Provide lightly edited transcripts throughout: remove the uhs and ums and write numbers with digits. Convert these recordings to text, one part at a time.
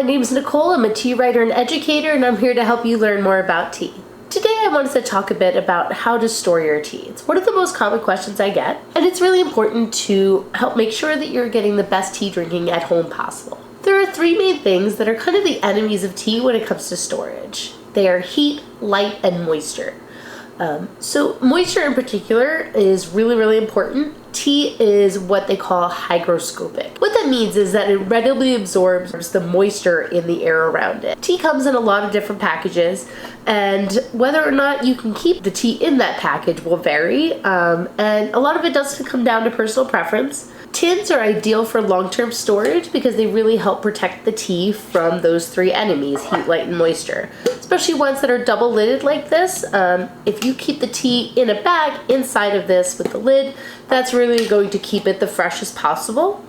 name is Nicole. I'm a tea writer and educator, and I'm here to help you learn more about tea. Today I wanted to talk a bit about how to store your tea. It's one of the most common questions I get, and it's really important to help make sure that you're getting the best tea drinking at home possible. There are three main things that are kind of the enemies of tea when it comes to storage. They are heat, light, and moisture. So moisture in particular is really important. Tea is what they call hygroscopic. What that means is that it readily absorbs the moisture in the air around it. Tea comes in a lot of different packages, and whether or not you can keep the tea in that package will vary, and a lot of it does come down to personal preference. Tins are ideal for long-term storage because they really help protect the tea from those three enemies, heat, light, and moisture. Especially ones that are double-lidded like this. If you keep the tea in a bag inside of this with the lid, that's really going to keep it the freshest possible.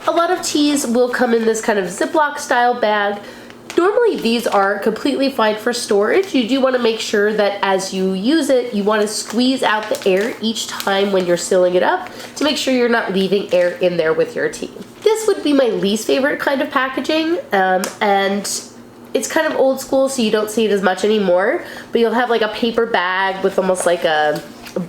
A lot of teas will come in this kind of Ziploc style bag. Normally these are completely fine for storage. You do want to make sure that as you use it, you want to squeeze out the air each time when you're sealing it up to make sure you're not leaving air in there with your tea. This would be my least favorite kind of packaging, and it's kind of old school, so you don't see it as much anymore, but you'll have like a paper bag with almost like a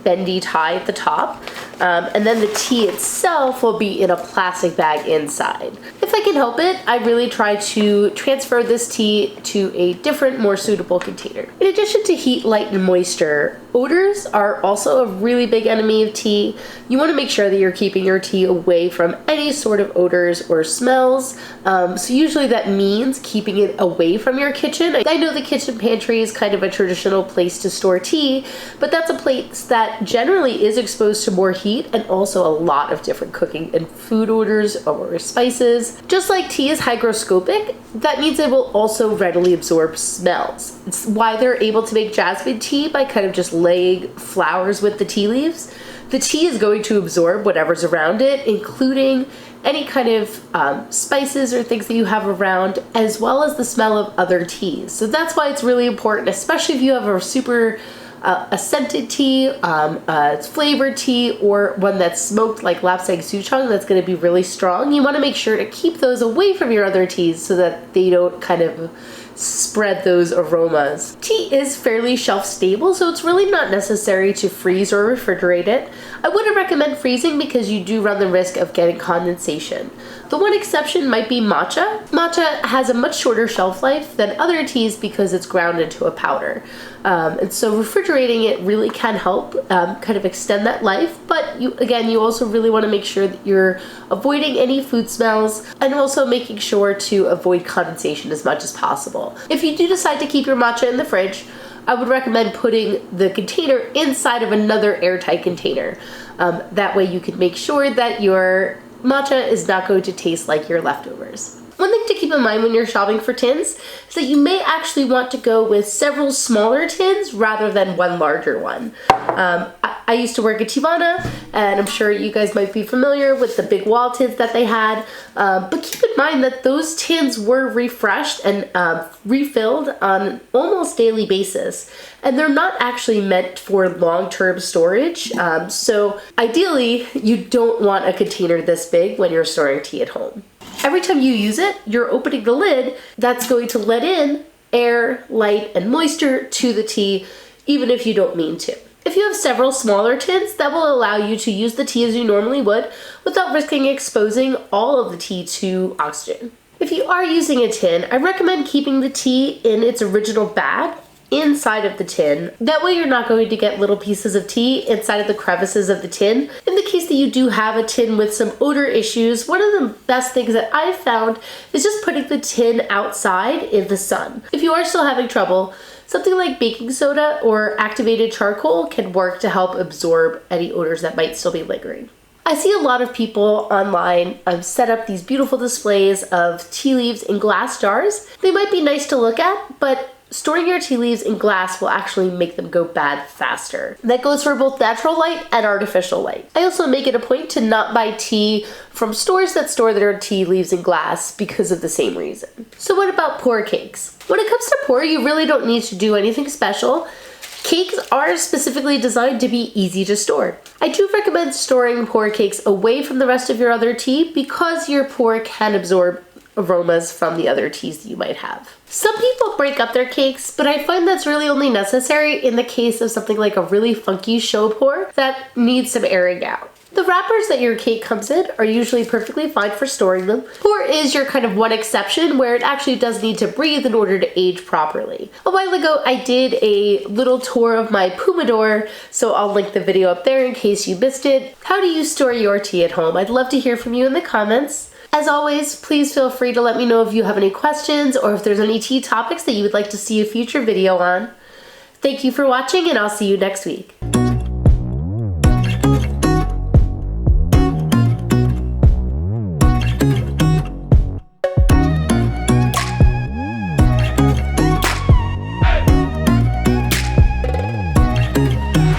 bendy tie at the top. And then the tea itself will be in a plastic bag inside. If I can help it, I really try to transfer this tea to a different, more suitable container. In addition to heat, light, and moisture, odors are also a really big enemy of tea. You want to make sure that you're keeping your tea away from any sort of odors or smells. So usually that means keeping it away from your kitchen. I know the kitchen pantry is kind of a traditional place to store tea, but that's a place that generally is exposed to more heat and also a lot of different cooking and food odors or spices. Just like tea is hygroscopic, that means it will also readily absorb smells. It's why they're able to make jasmine tea by kind of just laying flowers with the tea leaves. The tea is going to absorb whatever's around it, including any kind of spices or things that you have around, as well as the smell of other teas. So that's why it's really important, especially if you have a super a scented tea, flavored tea, or one that's smoked like lapsang souchong that's going to be really strong. You want to make sure to keep those away from your other teas so that they don't kind of spread those aromas. Tea is fairly shelf stable, so it's really not necessary to freeze or refrigerate it. I wouldn't recommend freezing because you do run the risk of getting condensation. The one exception might be matcha. Matcha has a much shorter shelf life than other teas because it's ground into a powder. And so refrigerating it really can help kind of extend that life, but you also really want to make sure that you're avoiding any food smells and also making sure to avoid condensation as much as possible. If you do decide to keep your matcha in the fridge, I would recommend putting the container inside of another airtight container. That way you can make sure that your matcha is not going to taste like your leftovers. One thing to keep in mind when you're shopping for tins is that you may actually want to go with several smaller tins rather than one larger one. I used to work at Tivana, and I'm sure you guys might be familiar with the big wall tins that they had, but keep in mind that those tins were refreshed and refilled on an almost daily basis, and they're not actually meant for long-term storage. So ideally, you don't want a container this big when you're storing tea at home. Every time you use it, you're opening the lid that's going to let in air, light, and moisture to the tea, even if you don't mean to. If you have several smaller tins, that will allow you to use the tea as you normally would without risking exposing all of the tea to oxygen. If you are using a tin, I recommend keeping the tea in its original bag inside of the tin. That way you're not going to get little pieces of tea inside of the crevices of the tin. In the case that you do have a tin with some odor issues, one of the best things that I've found is just putting the tin outside in the sun. If you are still having trouble, something like baking soda or activated charcoal can work to help absorb any odors that might still be lingering. I see a lot of people online set up these beautiful displays of tea leaves in glass jars. They might be nice to look at, but storing your tea leaves in glass will actually make them go bad faster. That goes for both natural light and artificial light. I also make it a point to not buy tea from stores that store their tea leaves in glass because of the same reason. So what about pour cakes? When it comes to pour, you really don't need to do anything special. Cakes are specifically designed to be easy to store. I do recommend storing pour cakes away from the rest of your other tea because your pour can absorb aromas from the other teas that you might have. Some people break up their cakes, but I find that's really only necessary in the case of something like a really funky show pour that needs some airing out. The wrappers that your cake comes in are usually perfectly fine for storing them. Pour is your kind of one exception where it actually does need to breathe in order to age properly. A while ago I did a little tour of my Pomodoro, so I'll link the video up there in case you missed it. How do you store your tea at home? I'd love to hear from you in the comments. As always, please feel free to let me know if you have any questions or if there's any tea topics that you would like to see a future video on. Thank you for watching, and I'll see you next week.